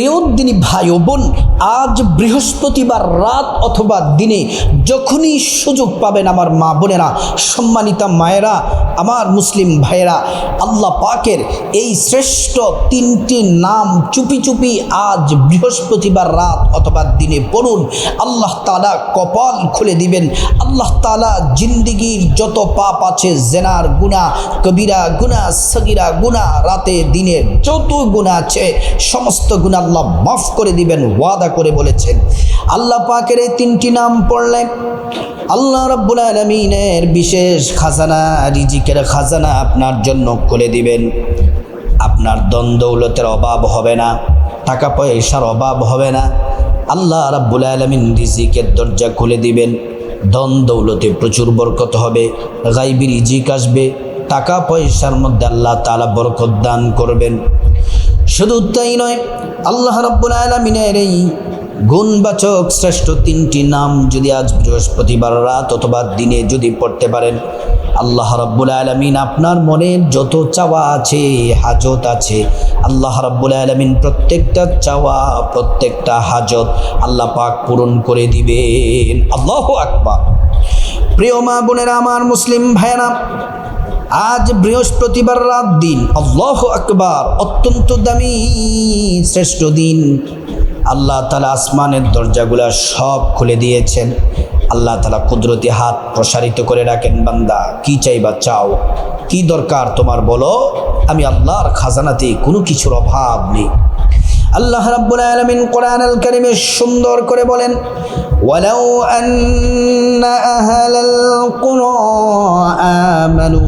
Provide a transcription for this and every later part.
প্রিয় দিনী ভাই ও বোন, আজ বৃহস্পতিবার রাত অথবা দিনে যখনই সুযোগ পাবেন আমার মা বোনেরা, সম্মানিতা মায়েরা, আমার মুসলিম ভাইয়েরা, আল্লাহ পাকের এই শ্রেষ্ঠ তিনটি নাম চুপি চুপি আজ বৃহস্পতিবার রাত অথবা দিনে পড়ুন। আল্লাহ তাআলা কপাল খুলে দিবেন। আল্লাহ তাআলা জিন্দিগির যত পাপ আছে, জেনার গুনাহ, কবিরা গুনাহ, সগীরা গুনাহ, রাতে দিনে যত গুনাহ আছে সমস্ত গুনাহ আল্লাহ মাফ করে দিবেন, ওয়াদা করে বলেছেন। আল্লাহ পাকের এই তিনটি নাম পড়লে আল্লাহ রাব্বুল আলামিনের বিশেষ খাজানা, রিজিকের খাজানা আপনার জন্য খুলে দিবেন। আপনার ধন দৌলতের অভাব হবে না, টাকা পয়সার অভাব হবে না। আল্লাহ রাব্বুল আলামিন রিজিকের দরজা খুলে দিবেন। ধন দৌলতে প্রচুর বরকত হবে, গায়বী রিজিক আসবে, টাকা পয়সার মধ্যে আল্লাহ তাআলা বরকত দান করবেন। শুধু তাই নয়, আল্লাহ রাব্বুল আলামিনের এই গুণবাচক শ্রেষ্ঠ তিনটি নাম যদি আজ বৃহস্পতিবার রাত অথবা দিনে যদি পড়তে পারেন, আল্লাহ রাব্বুল আলামিন আপনার মনের যত চাওয়া আছে, হাজত আছে, আল্লাহ রাব্বুল আলামিন প্রত্যেকটা চাওয়া, প্রত্যেকটা হাজত আল্লাহ পাক পূরণ করে দিবেন। আল্লাহু আকবার। প্রিয় মা বোনেরা, আমার মুসলিম ভাইয়েরা, আজ বৃহস্পতিবার রাত দিন, আল্লাহু আকবার, অত্যন্ত দামি শ্রেষ্ঠ দিন। আল্লাহ তাআলা আসমানের দরজাগুলা সব খুলে দিয়েছেন। আল্লাহ তাআলা কুদরতি হাত প্রসারিত করে রাখেন, বান্দা কি চাইবা চাও, কি দরকার তোমার বলো, আমি আল্লাহর খাজানাতে কোনো কিছুর অভাব নেই। আল্লাহ রাব্বুল আলামিন কোরআনুল কারীমে সুন্দর করে বলেন, ওয়ালাউ আন্না আহলাল কুরা আমানু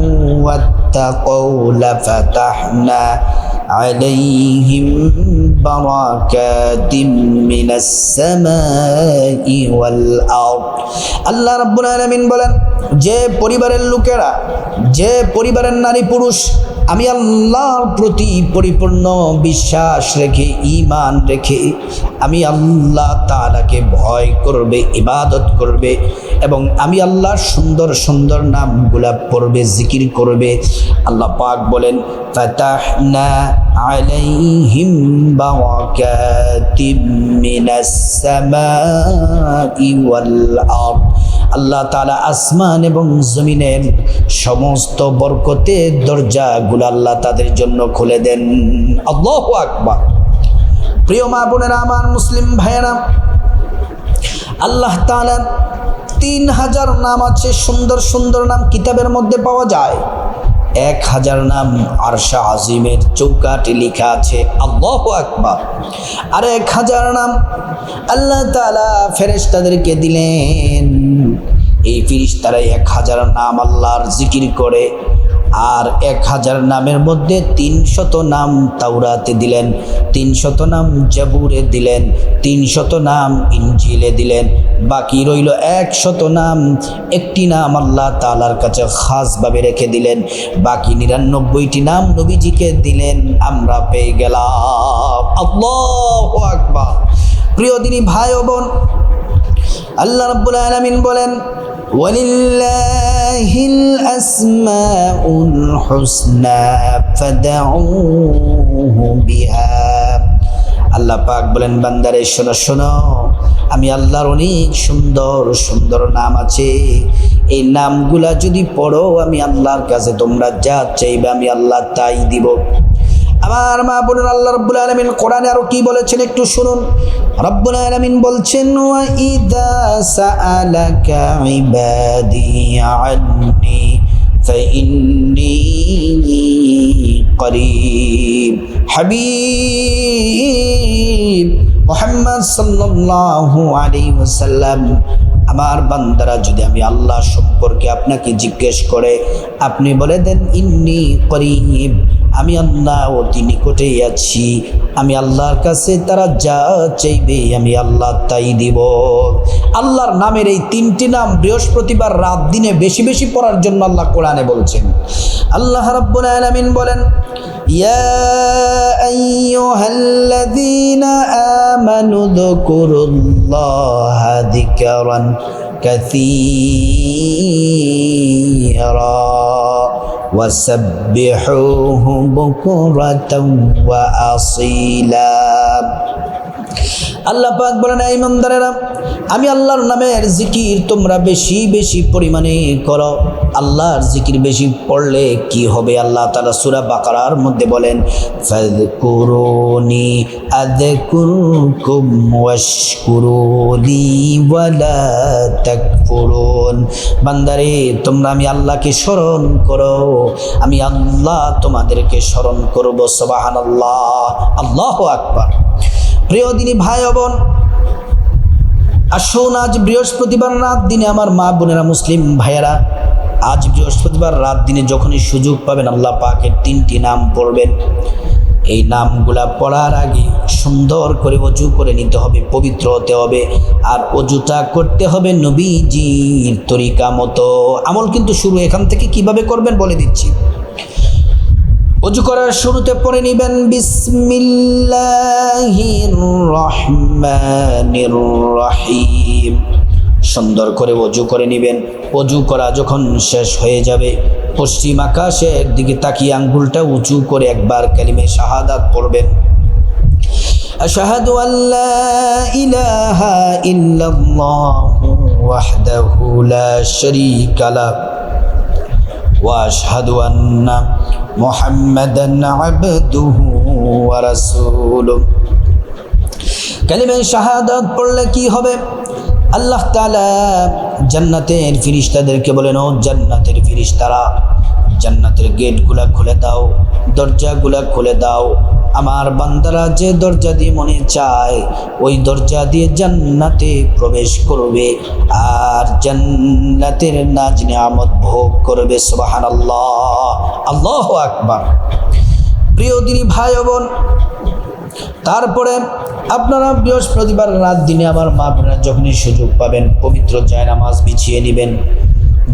ওয়াত্তাকাউ লাফাতাহনা আলাইহিম বারাকাতিম মিনাস সামাই ওয়াল আরদ। আল্লাহ রাব্বুল আলামিন বলেন, যে পরিবারের লোকেরা, যে পরিবারের নারী পুরুষ আমি আল্লাহর প্রতি পরিপূর্ণ বিশ্বাস রেখে, ঈমান রেখে আমি আল্লাহ তাআলাকে ভয় করবে, ইবাদত করবে এবং আমি আল্লাহর সুন্দর সুন্দর নামগুলা পড়বে, জিকির করবে, আল্লাহ পাক বলেন, ফাতাহনা আলাইহিম বারাকাতিম মিনাস সামাই ওয়াল আরদ। আল্লাহ তাআলা আসমান এবং জমিনের সমস্ত বরকতের দরজাগুলো আল্লাহ তাদের জন্য খুলে দেন। আল্লাহু আকবার। প্রিয় মা বোনেরা, আমার মুসলিম ভাইয়েরা, আল্লাহ তাআলার 3000 নাম আছে, সুন্দর সুন্দর নাম কিতাবের মধ্যে পাওয়া যায়। 1000 নাম আরশে আজিমের চৌকাঠে লেখা আছে। আল্লাহু আকবার। আর 1000 নাম আল্লাহ তাআলা ফেরেশতাদেরকে দিলেন। এই ফেরেশতারা 1000 নাম আল্লাহর জিকির করে। আর 1000 নামের মধ্যে 300 নাম তাওরাতে দিলেন, 300 নাম জাবুরে দিলেন, 300 নাম ইনজিলে দিলেন। বাকি রইল 100 নাম। একটি নাম আল্লাহ তাআলার কাছে খাসভাবে রেখে দিলেন। বাকি 99টি নাম নবীজিকে দিলেন। আমরা পেয়ে গেলাম। আল্লাহু আকবার। প্রিয় দিনী ভাই ও বোন, আল্লাহ রাব্বুল আলামিন বলেন, ওয়ালিল্লাহিল আসমাউল হুসনা ফাদউহু বিহা। আল্লাহ পাক বলেন, বান্দারে শোনো শোনো, আমি আল্লাহর অনেক সুন্দর সুন্দর নাম আছে। এই নামগুলা যদি পড়ো, আমি আল্লাহর কাছে তোমরা যা চাইবে আমি আল্লাহ তাই দিব। আমার মা বোনেরা, আল্লাহ রাব্বুল আলামিন কোরআনে আরো কি বলেছেন একটু শুনুন। রব্বুল আলামিন বলছেন, ওয়া ইযা সাআলাকা ইবাদি আন্নী ফাইন্নী করিব। হাবিব মুহাম্মদ সাল্লাল্লাহু আলাইহি ওয়াসাল্লাম, আমার বান্দারা যদি আমি আল্লাহ সম্পর্কে আপনাকে জিজ্ঞেস করে, আপনি বলে দেন, ইন্নী করিব, আমি আল্লাহ অতি নিকটেই আছি। আমি আল্লাহর কাছে তারা যা চাইবে আমি আল্লাহ তাই দিব। আল্লাহর নামের এই 3টি নাম বৃহস্পতিবার রাত দিনে বেশি বেশি পড়ার জন্য আল্লাহ কোরআনে বলছেন। আল্লাহ রাব্বুল আলামিন বলেন, ইয়া আইয়ুহাল্লাযীনা আমানু যকুরুল্লাহা যিকরান কাসীরা وسبحوه بكرة وأصيلا। আল্লাহ পাক বলেন, এই ইমানদারেরা, আমি আল্লাহর নামের জিকির তোমরা বেশি বেশি পরিমাণে করো। আল্লাহর জিকির বেশি পড়লে কি হবে? আল্লাহ তাআলা সূরা বাকারার মধ্যে বলেন, ফাযকুরুনি আযকুরকুম ওয়াশকুরুলি ওয়ালা তাকফুরুন। বান্দারে, তোমরা আমি আল্লাহকে স্মরণ করো, আমি আল্লাহ তোমাদেরকে স্মরণ করব। সুবহানাল্লাহ, আল্লাহু আকবার। প্রিয় দিনী ভাই ও বোন, আসুন আজ বৃহস্পতিবার রাত দিনে আমার মা বোনেরা, মুসলিম ভাইয়েরা, আজ বৃহস্পতিবার রাত দিনে যখনই সুযোগ পাবেন আল্লাহ পাকের 3টি নাম পড়বেন। এই নামগুলা পড়ার আগে সুন্দর করে ওযু করে নিতে হবে, পবিত্র হতে হবে। আর ওযুটা করতে হবে নবীজির তরিকা মতো। আমল কিন্তু শুরু এখান থেকে কিভাবে করবেন বলে দিচ্ছি। ওযু করার শুরুতে পড়ে নেবেন বিসমিল্লাহির রহমানির রহিম। সুন্দর করে ওযু করে নেবেন। ওযু করা যখন শেষ হয়ে যাবে, পশ্চিম আকাশের দিকে তাকিয়ে আঙ্গুলটা উঁচু করে একবার কালিমে শাহাদাত পড়বেন। আশহাদু আল্লা ইলাহা ইল্লাল্লাহু ওয়াহদাহু লা শারীকা লাহু ওয়া আশহাদু আন্না মুহাম্মাদান আবদুহু ওয়া রাসূলুহু। কালিমে শাহাদাত পড়লে কি হবে? আল্লাহ তাআলা জান্নাতের ফেরেশতাদেরকে বলেন, ও জান্নাতের ফেরেশতারা, জান্নাতের গেটগুলা খুলে দাও, দরজাগুলা খুলে দাও। আমার বান্দারা যে দরজা দিয়ে মনে চায় ওই দরজা দিয়ে জান্নাতে প্রবেশ করবে আর জান্নাতের নাজ নিয়ামত ভোগ করবে। সুবহানাল্লাহ, আল্লাহু আকবার। প্রিয় দিনী ভাই ও বোন, তারপরে আপনারা বৃহস্পতিবার রাত দিনে আমার মা বোনেরা যখনই সুযোগ পাবেন, পবিত্র জায়নামাজ বিছিয়ে নেবেন।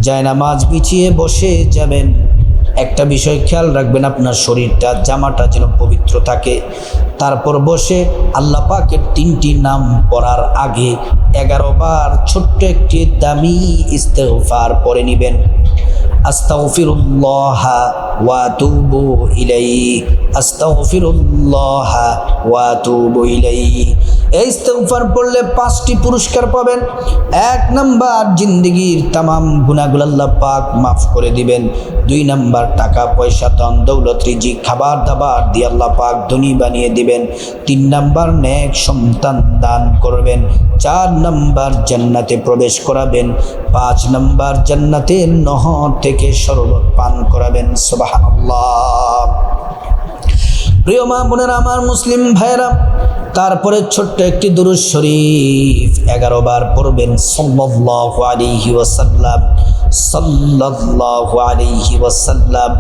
জায়নামাজ বিছিয়ে বসে যাবেন। একটা বিষয় খেয়াল রাখবেন, আপনার শরীরটা, জামাটা যেন পবিত্র থাকে। তারপর বসে আল্লাহ পাকের 3টি নাম পড়ার আগে 11 বার ছোট্ট একটি দামি ইস্তেগফার পড়ে নেবেন। আস্তাগফিরুল্লাহ ওয়া আতুবু ইলাইহি, আস্তাগফিরুল্লাহ ওয়া আতুবু ইলাইহি। এই ইস্তেগফার পড়লে 5টি পুরস্কার পাবেন। 1 নাম্বার, জিন্দেগির তামাম গুনাহগুলো আল্লাহ পাক মাফ করে দিবেন। 2 নাম্বার, টাকা পয়সা, ধন দৌলত, রিজিক, খাবার দাবার দিয়ে আল্লাহ পাক ধনী বানিয়ে দিবেন। 3 নাম্বার, নেক সন্তান দান করবেন। 4 নাম্বার, জান্নাতে প্রবেশ করাবেন। 5 নাম্বার, জান্নাতের নহর থেকে শরবত পান করাবেন। সুবহানাল্লাহ। প্রিয় মা বোনেরা, আমার মুসলিম ভাইয়েরা, তারপরে ছোট্ট একটি দুরূদ শরীফ 11 বার পড়বেন। সাল্লাল্লাহু আলাইহি ওয়াসাল্লাম, সাল্লাল্লাহু আলাইহি ওয়াসাল্লাম,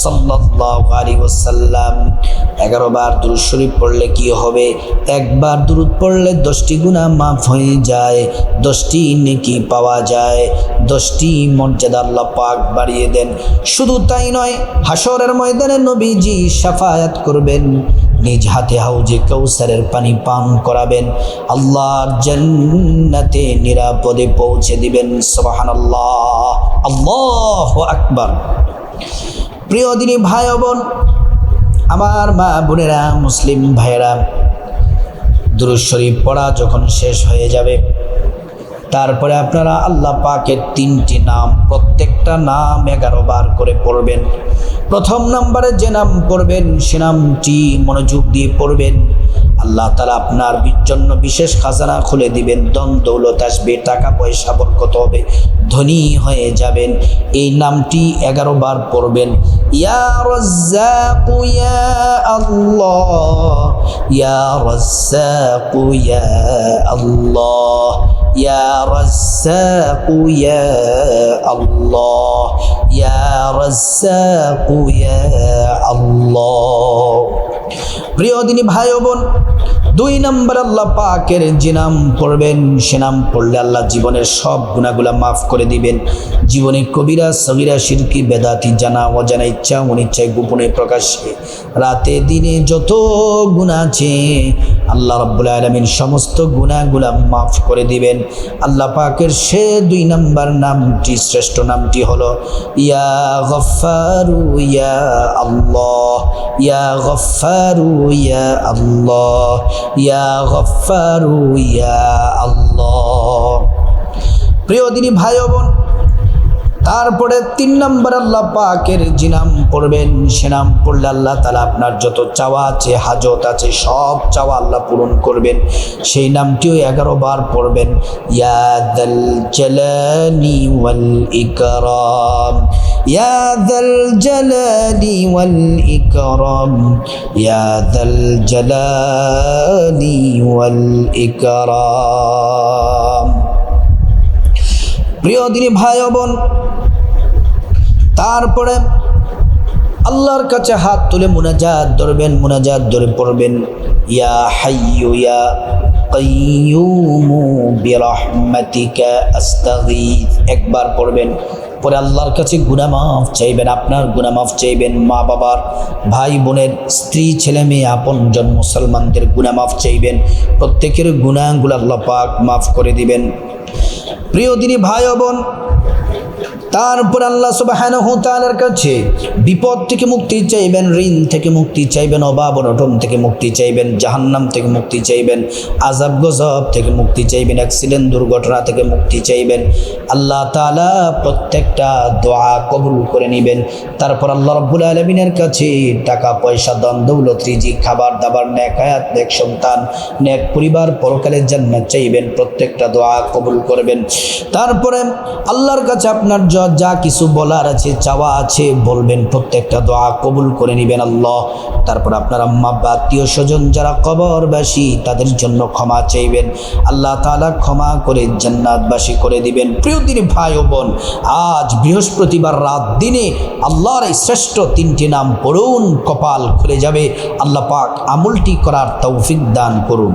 সাল্লাল্লাহু আলাইহি ওয়াসাল্লাম। 11 বার দুরূদ শরীফ পড়লে কি হবে? একবার দুরূদ পড়লে 10টি গুনাহ মাফ হয়ে যায়, 10টি নেকি পাওয়া যায়, 10টি মর্যাদা আল্লাহ পাক বাড়িয়ে দেন। শুধু তাই নয়, হাশরের ময়দানে নবীজি শাফায়াত করবেন, নিজ হাতে হাউজে কাউসারের পানি পান করাবেন, আল্লাহর জান্নাতে নিরাপদে পৌঁছে দিবেন। সুবহানাল্লাহ, আল্লাহু আকবার। প্রিয় দিনী ভাই ও বোন, আমার মা বোনেরা, মুসলিম ভাইয়েরা, দুরূদ শরীফ পড়া যখন শেষ হয়ে যাবে, তারপরে আপনারা আল্লাহ পাকের 3টি নাম, প্রত্যেকটা নাম 11 বার করে পড়বেন। প্রথম নম্বরে যে নাম পড়বেন সে নামটি মনোযোগ দিয়ে পড়বেন। আল্লাহ তাআলা আপনার জন্য বিশেষ খাজানা খুলে দিবেন, ধন দৌলত আসবে, টাকা পয়সা বরকত হবে, ধনী হয়ে যাবেন। এই নামটি 11 বার পড়বেন। ইয়া রাজ্জাকু ইয়া আল্লাহ, ইয়া রাজ্জাকু ইয়া আল্লাহ, ইয়া রাজ্জাকু ইয়া আল্লাহ, ইয়া রাজ্জাকু ইয়া আল্লাহ। প্রিয় দিনী ভাই ও বোন, 2 নম্বর আল্লাহ পাকের যে নাম পড়বেন সে নাম পড়লে আল্লাহ জীবনের সব গুনাহগুলা মাফ করে দিবেন। জীবনে কবিরা, সগীরা, শিরকি, বেদাতি, জানা অজানা, ইচ্ছা অনিচ্ছায়, গোপনে প্রকাশ্যে, রাতে দিনে যত গুনাহ আছে আল্লাহ রাব্বুল আলামিন সমস্ত গুনাহগুলা মাফ করে দিবেন। আল্লাহ পাকের সে 2 নম্বর নামটি, শ্রেষ্ঠ নামটি হলো ইয়া গফফারু ইয়া আল্লাহ, ইয়া গফফারু ইয়া আল্লাহ, ইয়া গফফারু ইয়া আল্লাহ। প্রিয় দিনী ভাই ও বোন, তারপরে 3 নম্বর আল্লাহ পাকের যে নাম পড়বেন, সে নাম পড়লে আল্লাহ তাআলা আপনার যত চাওয়া আছে, হাজত আছে, সব চাওয়া আল্লাহ পূরণ করবেন। সেই নামটিও 11 বার পড়বেন। ইয়া যাল জালালি ওয়াল ইকরাম, ইয়া যাল জালালি ওয়াল ইকরাম, ইয়া যাল জালালি ওয়াল ইকরাম। প্রিয় দিনী ভাই ও বোন, তারপরে আল্লাহর কাছে হাত তুলে মুনাজাত ধরবেন, মুনাজাত ধরে পড়বেন ইয়া হাইয়ু ইয়া কাইয়ুমু বিরহমাতিকা আস্তাগীথ, একবার পড়বেন। পরে আল্লাহর কাছে গুনাহ মাফ চাইবেন, আপনার গুনাহ মাফ চাইবেন, মা বাবার, ভাই বোনের, স্ত্রী, ছেলে মেয়ে, আপনজন মুসলমানদের গুনাহ মাফ চাইবেন। প্রত্যেকের গুনাহগুলো আল্লাহ পাক মাফ করে দিবেন। প্রিয় দিনী ভাই ও বোন, তারপর আল্লাহ সুবহানাহু ওয়া তাআলার কাছে বিপদ থেকে মুক্তি চাইবেন, ঋণ থেকে মুক্তি চাইবেন, অভাব অনটন থেকে মুক্তি চাইবেন, জাহান্নাম থেকে মুক্তি চাইবেন, আযাব গজব থেকে মুক্তি চাইবেন, অ্যাক্সিডেন্ট দুর্ঘটনা থেকে মুক্তি চাইবেন। আল্লাহ তাআলা প্রত্যেকটা দোয়া কবুল করে নেবেন। তারপর আল্লাহ রাব্বুল আলামিনের কাছে টাকা পয়সা, ধন দৌলত, রিজিক, খাবার দাবার, নেক হায়াত, নেক সন্তান, নেক পরিবার, পরকালের জান্নাত চাইবেন। প্রত্যেকটা দোয়া কবুল করবেন। তারপরে আল্লাহর কাছে আপনার যা কিছু বলার আছে, চাওয়া আছে বলবেন, প্রত্যেকটা দোয়া কবুল করে নেবেন আল্লাহ। তারপর আপনার আম্মা বা আত্মীয় স্বজন যারা কবরবাসী, তাদের জন্য ক্ষমা চাইবেন, আল্লাহ তাআলা ক্ষমা করে জান্নাতবাসী করে দিবেন। প্রিয় দিনী ভাই ও বোন, আজ বৃহস্পতিবার রাত দিনে আল্লাহর এই শ্রেষ্ঠ 3টি নাম পড়ুন, কপাল খুলে যাবে। আল্লাহ পাক আমলটি করার তৌফিক দান করুন।